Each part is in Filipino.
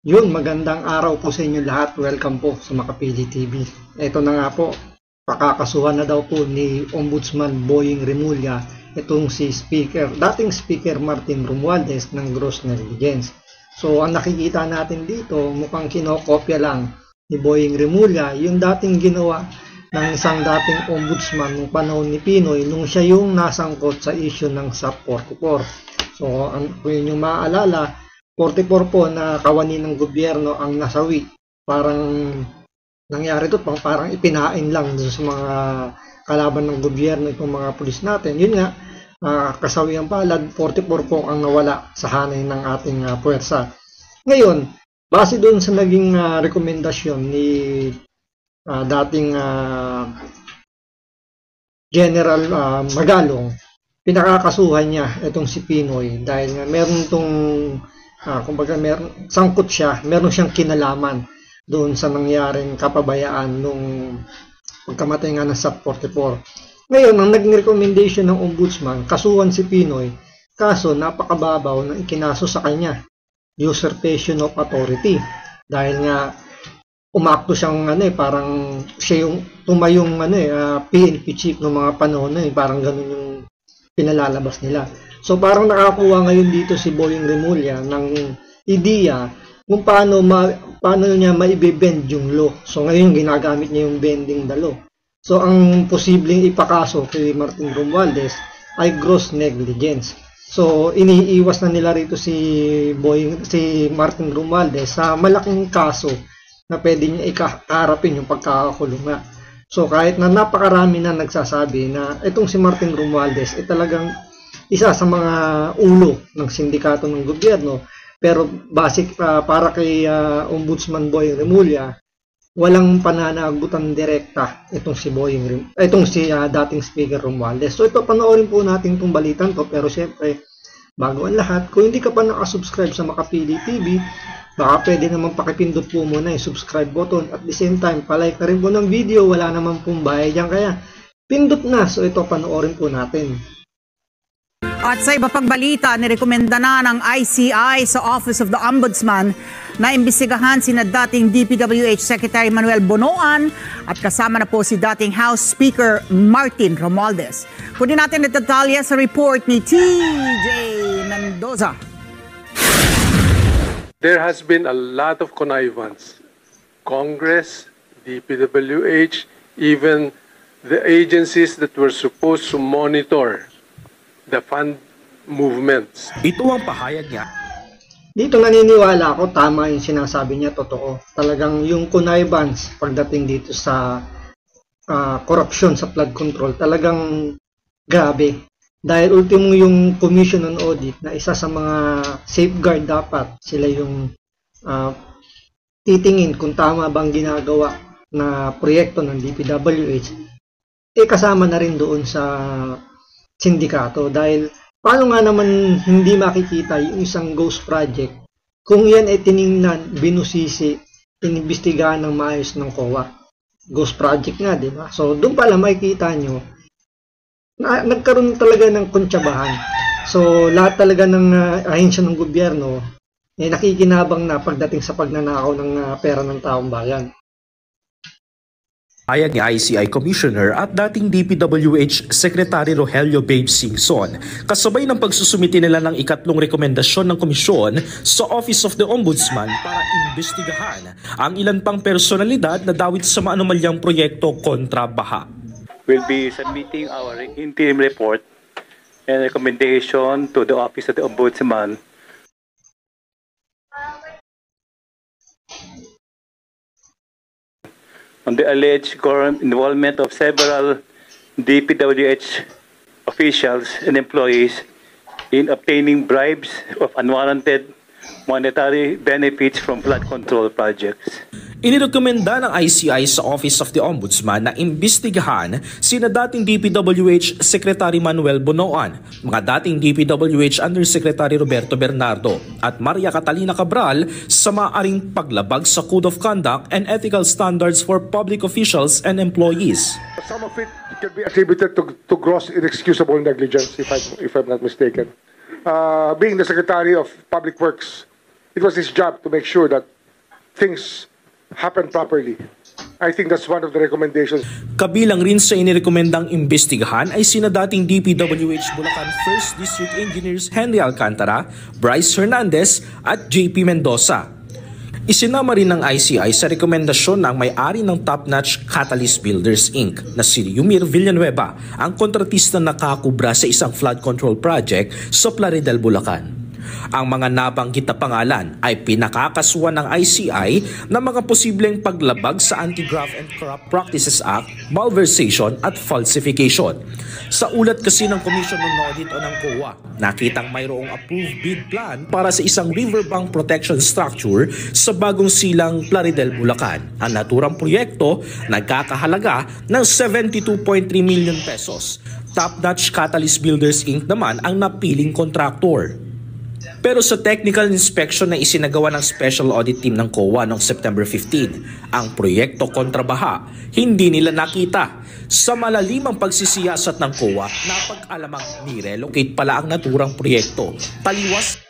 Yun, magandang araw po sa inyo lahat. Welcome po sa Makapili TV. Ito na nga po, pakakasuhan na daw po ni Ombudsman Boying Remulla itong si dating Speaker Martin Romualdez ng gross negligence. So, ang nakikita natin dito, mukhang kinokopya lang ni Boying Remulla yung dating ginawa ng isang dating ombudsman nung panahon ni Pinoy nung siya yung nasangkot sa issue ng SAP 44. So, kung yun yung maaalala, 44 po na kawani ng gobyerno ang nasawi. Parang nangyari ito, parang ipinain lang sa mga kalaban ng gobyerno itong mga pulis natin. Yun nga, kasawiang palad, 44 po ang nawala sa hanay ng ating puwersa. Ngayon, base doon sa naging rekomendasyon ni dating General Magalong, pinakakasuhan niya itong si Pinoy dahil nga meron itong kumbaga sangkot siya, meron siyang kinalaman doon sa nangyaring kapabayaan nung pagkamatay nga ng SAP 44. Ngayon, ang naging recommendation ng ombudsman, kasuhan si Pinoy, kaso napakababaw ng ikinaso sa kanya, usurpation of authority. Dahil nga umakto siyang parang siya yung tumayong PNP chief ng mga panahon na parang ganun yung pinalalabas nila. So parang nakakuha ngayon dito si Boying Remulla ng ideya kung paano niya maibebend yung law. So ngayon ginagamit niya yung bending the law. So ang posibleng ipakaso kay Martin Romualdez ay gross negligence. So iniiwas na nila rito si Martin Romualdez sa malaking kaso na pwede niya ikaharapin yung pagkakakulong nga. So kahit na napakarami na nagsasabi na itong si Martin Romualdez ay talagang isa sa mga ulo ng sindikato ng gobyerno, pero basic para kay Ombudsman Boying Remulla, walang pananagutan direkta itong si dating Speaker Romualdez. So ito, panoorin po natin itong balitan to, pero syempre bago ang lahat, kung hindi ka pa nakasubscribe sa Makapili TV, baka pwede naman pakipindot po muna yung subscribe button, at the same time palike na rin po ng video, wala naman pong bayad yan, kaya pindot na. So ito, panoorin po natin. At sa iba pang balita, nirekomenda na ng ICI sa Office of the Ombudsman na imbestigahan sina dating DPWH Secretary Manuel Bonoan at kasama na po si dating House Speaker Martin Romualdez. Kunin natin ang detalye sa report ni TJ Mendoza. There has been a lot of connivance. Congress, DPWH, even the agencies that were supposed to monitor the fund movements. Ito ang pahayag niya. Dito naniniwala ako, tama yung sinasabi niya, totoo. Talagang yung connivance pagdating dito sa corruption sa flood control, talagang grabe. Dahil ultimo yung Commission on Audit na isa sa mga safeguard dapat, sila yung titingin kung tama bang ginagawa na proyekto ng DPWH, kasama na rin doon sa sindikato. Dahil paano nga naman hindi makikita yung isang ghost project kung yan ay tiningnan, binusisi, inimbestigahan ng maayos ng COA. Ghost project nga, di ba? So doon pala makikita nyo na nagkaroon talaga ng kontsabahan. So lahat talaga ng ahensya ng gobyerno nakikinabang na pagdating sa pagnanakaw ng pera ng taong bayan. Ayag ni ICI Commissioner at dating DPWH Secretary Rogelio Babe Singson, kasabay ng pagsusumiti nila ng ikatlong rekomendasyon ng komisyon sa Office of the Ombudsman para imbestigahan ang ilan pang personalidad na dawit sa maanumalyang proyekto kontra baha. We'll be submitting our interim report and recommendation to the Office of the Ombudsman on the alleged involvement of several DPWH officials and employees in obtaining bribes of unwarranted monetary benefits from flood control projects. Inirekomenda ng ICI sa Office of the Ombudsman na imbestigahan sina dating DPWH Secretary Manuel Bonoan, mga dating DPWH Undersecretary Roberto Bernardo at Maria Catalina Cabral sa maaring paglabag sa Code of Conduct and Ethical Standards for Public Officials and Employees. Some of it can be attributed to gross inexcusable negligence, if I'm not mistaken. Being the Secretary of Public Works, It was his job to make sure that things happen properly. I think that's one of the recommendations. Kabilang rin sa inirekomendang imbestigahan ay sina dating DPWH Bulacan 1st District Engineers Henry Alcantara, Bryce Hernandez at JP Mendoza. Isinama rin ng ICI sa rekomendasyon ng may-ari ng top-notch Catalyst Builders Inc. na si Yumir Villanueva ang kontratista na nakakubra sa isang flood control project sa Plaridel, Bulacan. Ang mga nabanggit na pangalan ay pinakakasuhan ng ICI na mga posibleng paglabag sa Anti-Graft and Corrupt Practices Act, malversation at falsification. Sa ulat kasi ng Commission on Audit o ng COA, nakitang mayroong approved bid plan para sa isang riverbank protection structure sa bagong silang Plaridel, Bulacan. Ang naturang proyekto nagkakahalaga ng 72.3 million pesos. Top-notch Catalyst Builders Inc. naman ang napiling kontraktor. Pero sa technical inspection na isinagawa ng Special Audit Team ng COA noong September 15, ang proyekto kontra baha, hindi nila nakita. Sa malalimang pagsisiyasat ng COA, napag-alamang ni-relocate pala ang naturang proyekto. Taliwas.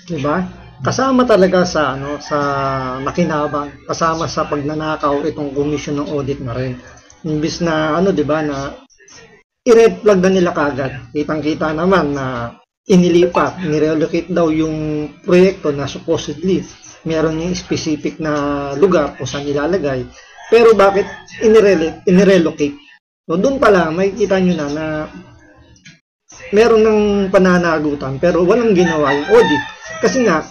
Diba? Kasama talaga sa sa nakinabang, kasama sa pagnanakaw itong Commission ng Audit na rin. Imbis na diba na i-red flag na nila kagad. Kitang-kita naman na inilipat, nirelocate daw yung proyekto na supposedly meron yung specific na lugar kung saan nilalagay. Pero bakit inirelocate? So doon pa lang makikita nyo na meron ng pananagutan pero walang ginawa yung audit. Kasi nga,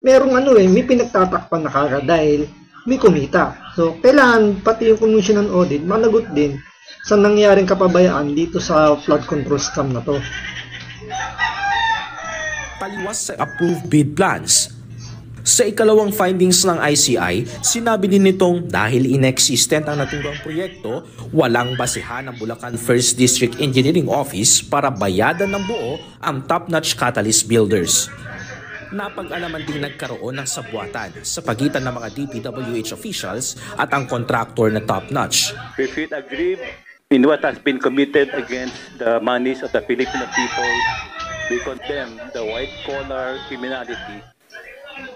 merong may pinagtatakpan na kagad dahil may kumita. So kailangan pati yung Commission on Audit managot din sa nangyaring kapabayaan dito sa flood control scam na to. Taliwas sa approved bid plans. Sa ikalawang findings ng ICI, sinabi din nitong dahil inexistent ang naturang proyekto, walang basehan ng Bulacan 1st District Engineering Office para bayadan ng buo ang top-notch Catalyst Builders. Napag-alaman ding nagkaroon ng sabwatan sa pagitan ng mga DPWH officials at ang contractor na top-notch. We feel aggrieved in what has been committed against the monies of the Filipino people. We condemn the white-collar criminality.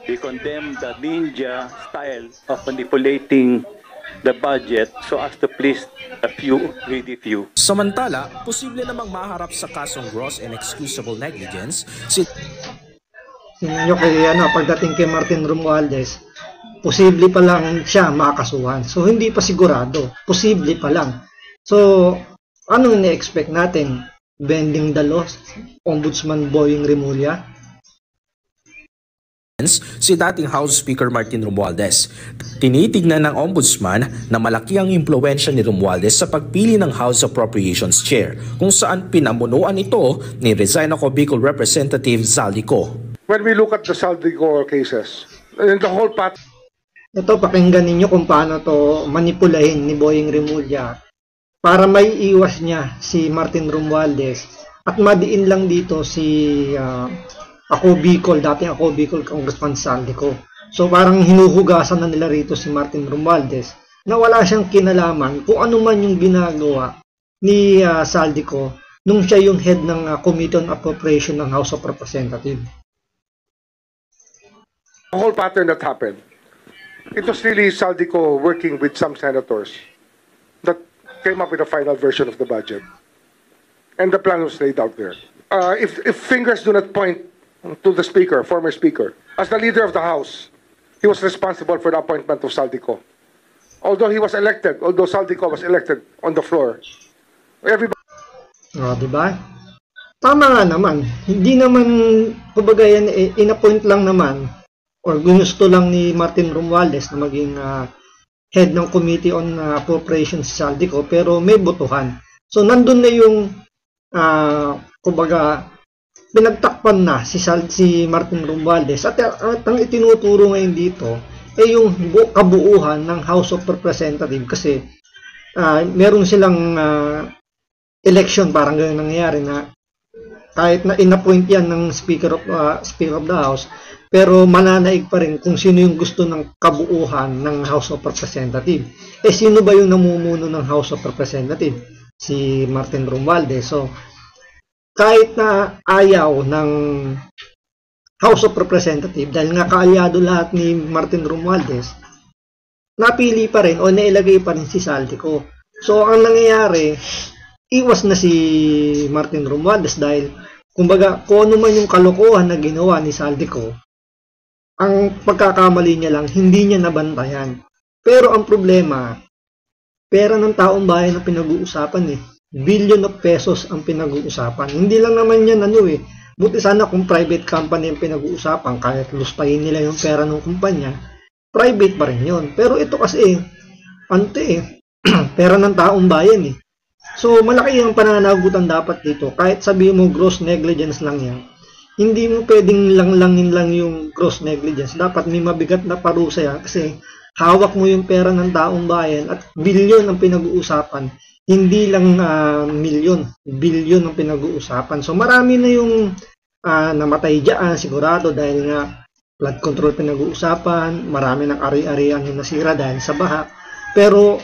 We condemn the ninja style of manipulating the budget so as to please a few, greedy few. Samantala, posible namang maharap sa kasong gross and excusable negligence Tingnan nyo pagdating kay Martin Romualdez, posible pa lang siya makakasuhan. So hindi pa sigurado, posible pa lang. So anong na-expect natin? Bending the law, Ombudsman Boying Remulla? Si dating House Speaker Martin Romualdez. Tinitignan ng Ombudsman na malaki ang impluwensya ni Romualdez sa pagpili ng House Appropriations Chair, kung saan pinamunuan ito ni Regina Bicol Representative Zaldico. When we look at the Zaldico cases, and the whole path... Ito, pakinggan ninyo kung paano to manipulahin ni Boying Remulla para may iwas niya si Martin Romualdez at madiin lang dito si Bicol, dating Bicol Congressman Zaldico. So parang hinuhugasan na nila rito si Martin Romualdez na wala siyang kinalaman kung ano man yung ginagawa ni Zaldico nung siya yung head ng Committee on Appropriation ng House of Representatives. The whole pattern that happened, it was really Zaldico working with some senators that came up with a final version of the budget. And the plan was laid out there. If fingers do not point to the speaker, former speaker, as the leader of the House, he was responsible for the appointment of Zaldico. Although Zaldico was elected on the floor, everybody... Diba? Tama nga naman. Hindi naman, kumbaga yan, in-appoint lang naman, or gusto lang ni Martin Romualdez na maging head ng Committee on Appropriations si Zaldico, pero may botohan. So nandun na yung kumbaga pinagtakpan na si Martin Romualdez at ang itinuturo ngayon dito ay yung kabuuhan ng House of Representatives kasi meron silang election, parang ganyan nangyayari na kahit na inappoint yan ng Speaker of the House, pero mananaig pa rin kung sino yung gusto ng kabuuhan ng House of Representatives. Sino ba yung namumuno ng House of Representatives? Si Martin Romualdez. So, kahit na ayaw ng House of Representatives, dahil nga kaalyado lahat ni Martin Romualdez, napili pa rin o nailagay pa rin si Saldico. So, ang nangyayari, iwas na si Martin Romualdez dahil, kumbaga, kung ano man yung kalokohan na ginawa ni Saldico, ang pagkakamali niya lang, hindi niya nabantayan. Pero ang problema, pera ng taong bayan ang pinag-uusapan eh. Billion of pesos ang pinag-uusapan. Hindi lang naman yan buti sana kung private company ang pinag-uusapan, kahit lustayin nila yung pera ng kumpanya, private pa rin yun. Pero ito kasi, pera ng taong bayan eh. So, malaki ang pananagutan dapat dito. Kahit sabihin mo gross negligence lang yan, hindi mo pwedeng langlangin lang yung gross negligence. Dapat may mabigat na parusa yan kasi hawak mo yung pera ng taong bayan at bilyon ang pinag-uusapan. Hindi lang milyon, bilyon ang pinag-uusapan. So marami na yung namatay dyan, sigurado dahil nga flood control pinag-uusapan, marami ng ari-arian yung nasira dahil sa baha. Pero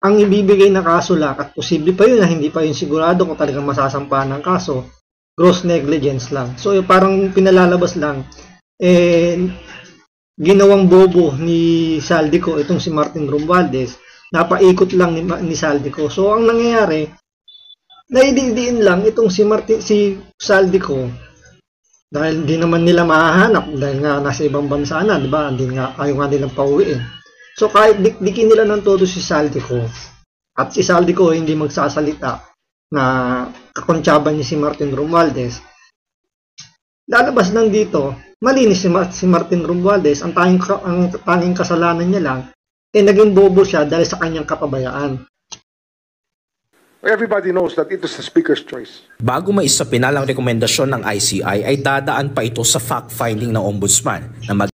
ang ibibigay na kaso lang, at posible pa yun na hindi pa yun sigurado kung talagang masasampahan ng kaso, gross negligence lang. So parang pinalalabas lang, ginawang bobo ni Saldico, itong si Martin Romualdez, napaikot lang ni Saldico. So ang nangyayari, naididiin lang itong si Saldico dahil di naman nila mahahanap dahil nga nasa ibang bansa na, di ba? Ayaw nga nilang pauwiin. So kahit dikdikin nila ng todo si Saldico at si Saldico hindi magsasalita na kakontsaba niya si Martin Romualdez, lalabas lang dito, malinis si Martin Romualdez, ang tanging kasalanan niya lang, naging bobo siya dahil sa kanyang kapabayaan. Everybody knows that it is the Speaker's choice. Bago maisapinalang rekomendasyon ng ICI ay dadaan pa ito sa fact-finding ng Ombudsman na